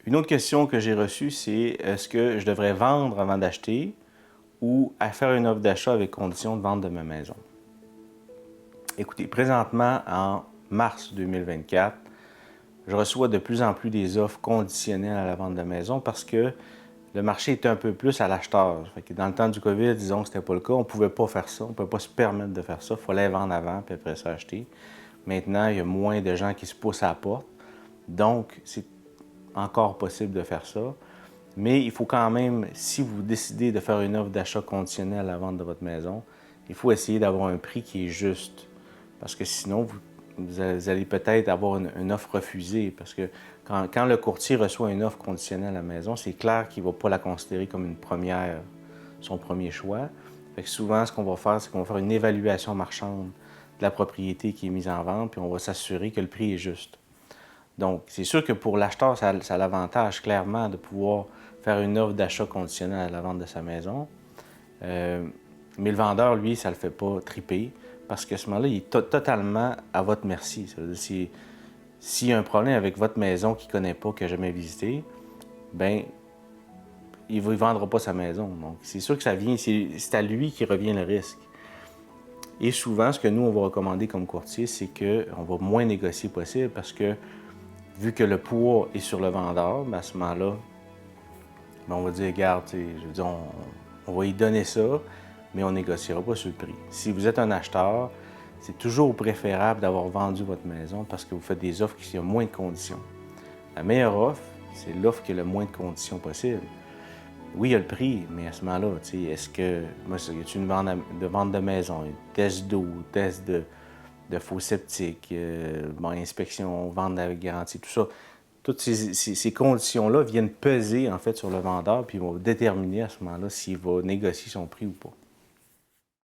Une autre question que j'ai reçue, c'est est-ce que je devrais vendre avant d'acheter ou à faire une offre d'achat avec condition de vente de ma maison? Écoutez, présentement, en mars 2024, je reçois de plus en plus des offres conditionnelles à la vente de maison parce que le marché est un peu plus à l'acheteur. Dans le temps du COVID, disons que ce n'était pas le cas. On ne pouvait pas faire ça. On ne pouvait pas se permettre de faire ça. Il fallait vendre avant, puis après ça, acheter. Maintenant, il y a moins de gens qui se poussent à la porte. Donc, c'est encore possible de faire ça. Mais il faut quand même, si vous décidez de faire une offre d'achat conditionnelle à la vente de votre maison, il faut essayer d'avoir un prix qui est juste. Parce que sinon, vous allez peut-être avoir une offre refusée. Parce que quand le courtier reçoit une offre conditionnelle à la maison, c'est clair qu'il ne va pas la considérer comme son premier choix. Fait que souvent, ce qu'on va faire, c'est qu'on va faire une évaluation marchande de la propriété qui est mise en vente, puis on va s'assurer que le prix est juste. Donc, c'est sûr que pour l'acheteur, ça a l'avantage clairement de pouvoir faire une offre d'achat conditionnelle à la vente de sa maison. Mais le vendeur, lui, ça ne le fait pas triper parce qu'à ce moment-là, il est totalement à votre merci. Ça veut dire, s'il y a un problème avec votre maison qu'il ne connaît pas, qu'il n'a jamais visité, bien, il ne vendra pas sa maison. Donc, c'est sûr que c'est à lui qui revient le risque. Et souvent, ce que nous, on va recommander comme courtier, c'est qu'on va moins négocier possible parce que vu que le poids est sur le vendeur, bien, à ce moment-là, bien, on va dire, regarde, je veux dire, on va y donner ça, mais on ne négociera pas sur le prix. Si vous êtes un acheteur, c'est toujours préférable d'avoir vendu votre maison parce que vous faites des offres qui ont moins de conditions. La meilleure offre, c'est l'offre qui a le moins de conditions possible. Oui, il y a le prix, mais à ce moment-là, est-ce que, moi, y a une vente de maison, un test d'eau, test de faux septiques, inspection, vente avec garantie, tout ça. Toutes ces conditions-là viennent peser en fait sur le vendeur puis vont déterminer à ce moment-là s'il va négocier son prix ou pas.